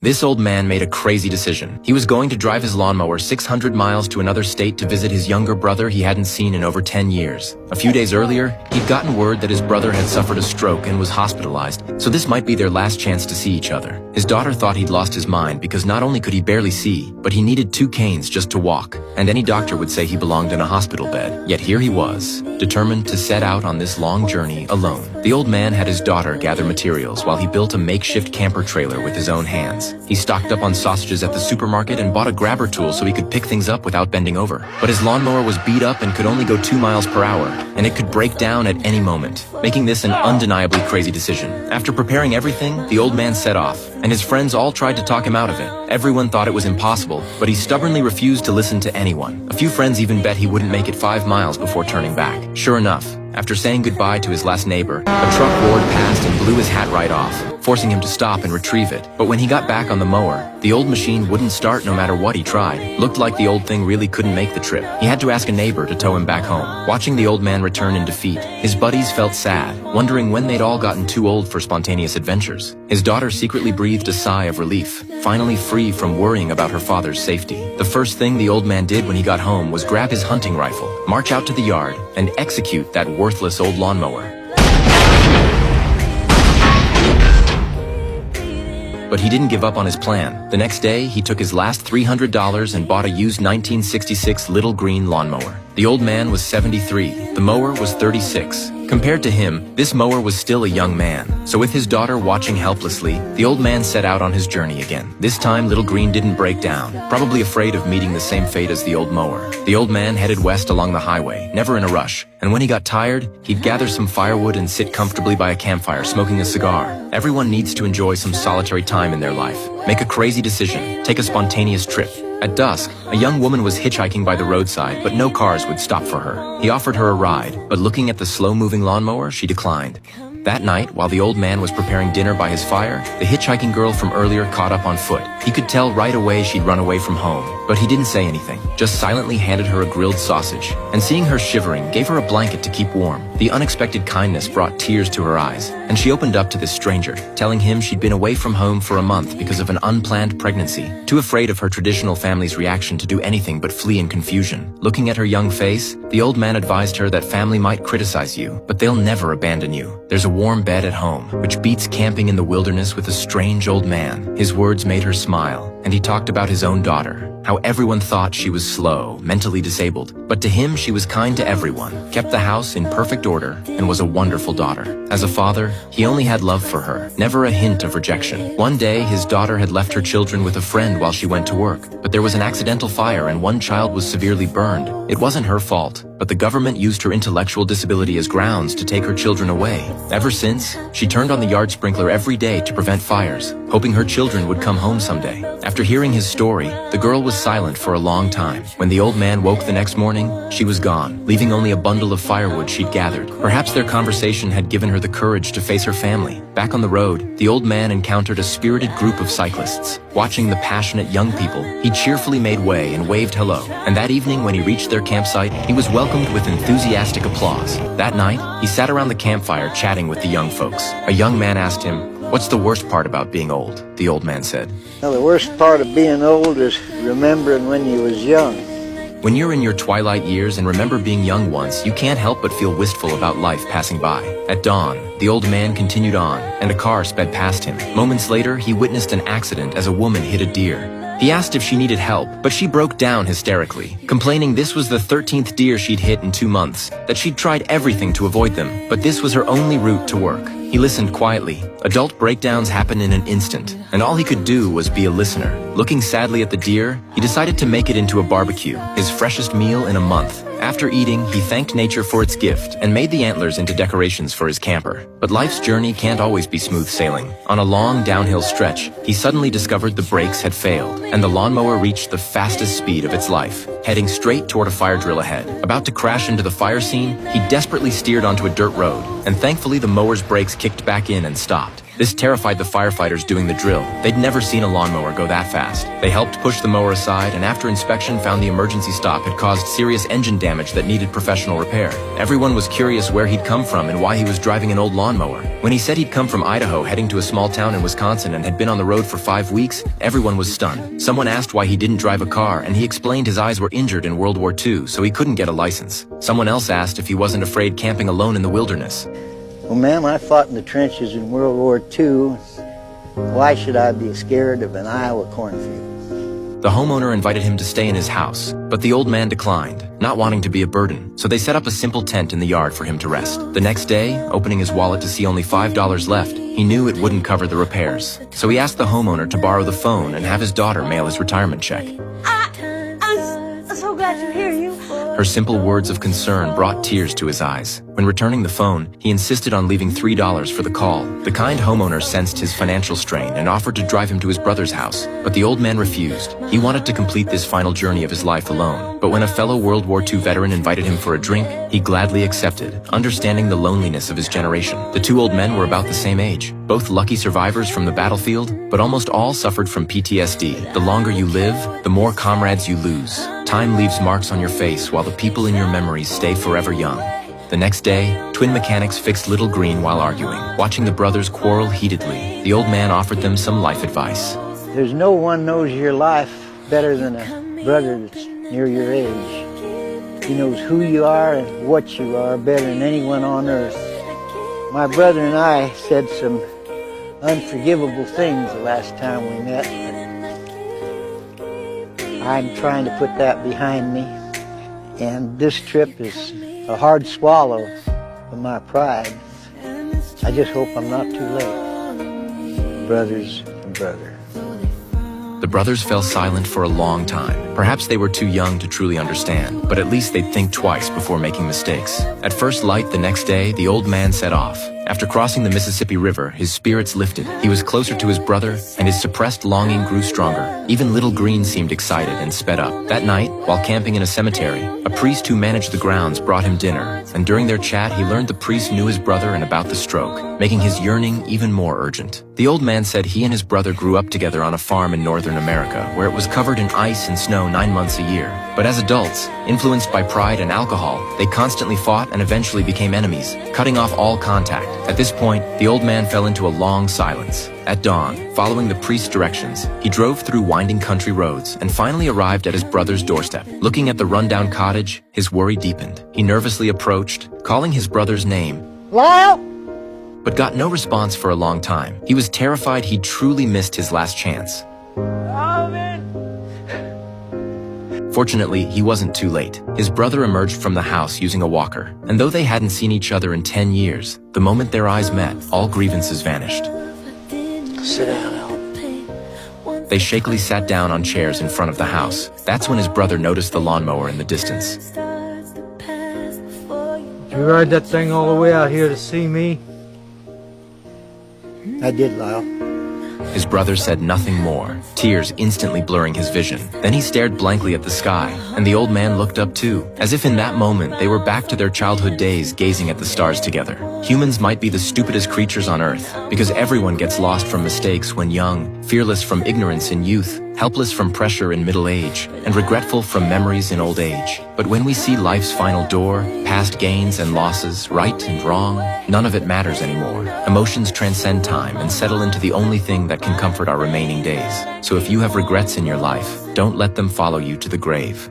This old man made a crazy decision. He was going to drive his lawnmower 600 miles to another state to visit his younger brother he hadn't seen in over 10 years. A few days earlier, he'd gotten word that his brother had suffered a stroke and was hospitalized, so this might be their last chance to see each other. His daughter thought he'd lost his mind because not only could he barely see, but he needed 2 canes just to walk, and any doctor would say he belonged in a hospital bed. Yet here he was, determined to set out on this long journey alone. The old man had his daughter gather materials while he built a makeshift camper trailer with his own hands. He stocked up on sausages at the supermarket and bought a grabber tool so he could pick things up without bending over. But his lawnmower was beat up and could only go 2 miles per hour, and it could break down at any moment, making this an undeniably crazy decision. After preparing everything, the old man set off, and his friends all tried to talk him out of it. Everyone thought it was impossible, but he stubbornly refused to listen to anyone. A few friends even bet he wouldn't make it 5 miles before turning back. Sure enough, after saying goodbye to his last neighbor, a truck roared past and blew his hat right off, forcing him to stop and retrieve it. But when he got back on the mower, the old machine wouldn't start no matter what he tried. Looked like the old thing really couldn't make the trip. He had to ask a neighbor to tow him back home. Watching the old man return in defeat, his buddies felt sad, wondering when they'd all gotten too old for spontaneous adventures. His daughter secretly breathed a sigh of relief, finally free from worrying about her father's safety. The first thing the old man did when he got home was grab his hunting rifle, march out to the yard, and execute that worthless old lawnmower. But he didn't give up on his plan. The next day, he took his last $300 and bought a used 1966 little green lawnmower. The old man was 73. The mower was 36. Compared to him, this mower was still a young man. So with his daughter watching helplessly, the old man set out on his journey again. This time, Little Green didn't break down, probably afraid of meeting the same fate as the old mower. The old man headed west along the highway, never in a rush. And when he got tired, he'd gather some firewood and sit comfortably by a campfire smoking a cigar. Everyone needs to enjoy some solitary time in their life. Make a crazy decision. Take a spontaneous trip. At dusk, a young woman was hitchhiking by the roadside, but no cars would stop for her. He offered her a ride, but looking at the slow-moving lawnmower, she declined. That night, while the old man was preparing dinner by his fire, the hitchhiking girl from earlier caught up on foot. He could tell right away she'd run away from home, but he didn't say anything, just silently handed her a grilled sausage. And seeing her shivering, gave her a blanket to keep warm. The unexpected kindness brought tears to her eyes, and she opened up to this stranger, telling him she'd been away from home for a month because of an unplanned pregnancy, too afraid of her traditional family's reaction to do anything but flee in confusion. Looking at her young face, the old man advised her that family might criticize you, but they'll never abandon you. There's a warm bed at home, which beats camping in the wilderness with a strange old man. His words made her smile, and he talked about his own daughter, how everyone thought she was slow, mentally disabled, but to him she was kind to everyone, kept the house in perfect order, and was a wonderful daughter. As a father, he only had love for her, never a hint of rejection. One day, his daughter had left her children with a friend while she went to work, but there was an accidental fire and one child was severely burned. It wasn't her fault, but the government used her intellectual disability as grounds to take her children away. Ever since, she turned on the yard sprinkler every day to prevent fires, hoping her children would come home someday. After hearing his story, the girl was silent for a long time. When the old man woke the next morning, she was gone, leaving only a bundle of firewood she'd gathered. Perhaps their conversation had given her the courage to face her family. Back on the road, the old man encountered a spirited group of cyclists. Watching the passionate young people, he cheerfully made way and waved hello. And that evening, when he reached their campsite, he was welcomed with enthusiastic applause. That night, he sat around the campfire chatting with the young folks. A young man asked him, "What's the worst part about being old?" The old man said, "Well, the worst part of being old is remembering when you was young." When you're in your twilight years and remember being young once, you can't help but feel wistful about life passing by. At dawn, the old man continued on, and a car sped past him. Moments later, he witnessed an accident as a woman hit a deer. He asked if she needed help, but she broke down hysterically, complaining this was the 13th deer she'd hit in 2 months, that she'd tried everything to avoid them, but this was her only route to work. He listened quietly. Adult breakdowns happen in an instant, and all he could do was be a listener. Looking sadly at the deer, he decided to make it into a barbecue, his freshest meal in a month. After eating, he thanked nature for its gift and made the antlers into decorations for his camper. But life's journey can't always be smooth sailing. On a long downhill stretch, he suddenly discovered the brakes had failed, and the lawnmower reached the fastest speed of its life, heading straight toward a fire drill ahead. About to crash into the fire scene, he desperately steered onto a dirt road, and thankfully the mower's brakes kicked back in and stopped. This terrified the firefighters doing the drill. They'd never seen a lawnmower go that fast. They helped push the mower aside, and after inspection found the emergency stop had caused serious engine damage that needed professional repair. Everyone was curious where he'd come from and why he was driving an old lawnmower. When he said he'd come from Idaho heading to a small town in Wisconsin and had been on the road for 5 weeks, everyone was stunned. Someone asked why he didn't drive a car, and he explained his eyes were injured in World War II, so he couldn't get a license. Someone else asked if he wasn't afraid camping alone in the wilderness. Well, ma'am, I fought in the trenches in World War II. Why should I be scared of an Iowa cornfield? The homeowner invited him to stay in his house, but the old man declined, not wanting to be a burden, so they set up a simple tent in the yard for him to rest. The next day, opening his wallet to see only $5 left, he knew it wouldn't cover the repairs. So he asked the homeowner to borrow the phone and have his daughter mail his retirement check. I'm so glad you're here. Her simple words of concern brought tears to his eyes. When returning the phone, he insisted on leaving $3 for the call. The kind homeowner sensed his financial strain and offered to drive him to his brother's house, but the old man refused. He wanted to complete this final journey of his life alone. But when a fellow World War II veteran invited him for a drink, he gladly accepted, understanding the loneliness of his generation. The two old men were about the same age, both lucky survivors from the battlefield, but almost all suffered from PTSD. The longer you live, the more comrades you lose. Time leaves marks on your face while the people in your memories stay forever young. The next day, twin mechanics fixed Little Green while arguing. Watching the brothers quarrel heatedly, the old man offered them some life advice. There's no one knows your life better than a brother that's near your age. He knows who you are and what you are better than anyone on earth. My brother and I said some unforgivable things the last time we met, but I'm trying to put that behind me. And this trip is a hard swallow for my pride. I just hope I'm not too late. Brothers and brother. The brothers fell silent for a long time. Perhaps they were too young to truly understand, but at least they'd think twice before making mistakes. At first light the next day, the old man set off. After crossing the Mississippi River, his spirits lifted. He was closer to his brother, and his suppressed longing grew stronger. Even Little Green seemed excited and sped up. That night, while camping in a cemetery, a priest who managed the grounds brought him dinner, and during their chat he learned the priest knew his brother and about the stroke, making his yearning even more urgent. The old man said he and his brother grew up together on a farm in northern America, where it was covered in ice and snow 9 months a year. But as adults, influenced by pride and alcohol, they constantly fought and eventually became enemies, cutting off all contact. At this point, the old man fell into a long silence. At dawn, following the priest's directions, he drove through winding country roads and finally arrived at his brother's doorstep. Looking at the rundown cottage, his worry deepened. He nervously approached, calling his brother's name, Lyle! but got no response for a long time. He was terrified he'd truly missed his last chance. Fortunately, he wasn't too late. His brother emerged from the house using a walker, and though they hadn't seen each other in 10 years, the moment their eyes met, all grievances vanished. Sit down, Al. They shakily sat down on chairs in front of the house. That's when his brother noticed the lawnmower in the distance. Did you ride that thing all the way out here to see me? I did, Lyle. His brother said nothing more, tears instantly blurring his vision. Then he stared blankly at the sky, and the old man looked up too, as if in that moment they were back to their childhood days gazing at the stars together. Humans might be the stupidest creatures on earth, because everyone gets lost from mistakes when young, fearless from ignorance in youth, helpless from pressure in middle age, and regretful from memories in old age. But when we see life's final door, past gains and losses, right and wrong, none of it matters anymore. Emotions transcend time and settle into the only thing that can comfort our remaining days. So if you have regrets in your life, don't let them follow you to the grave.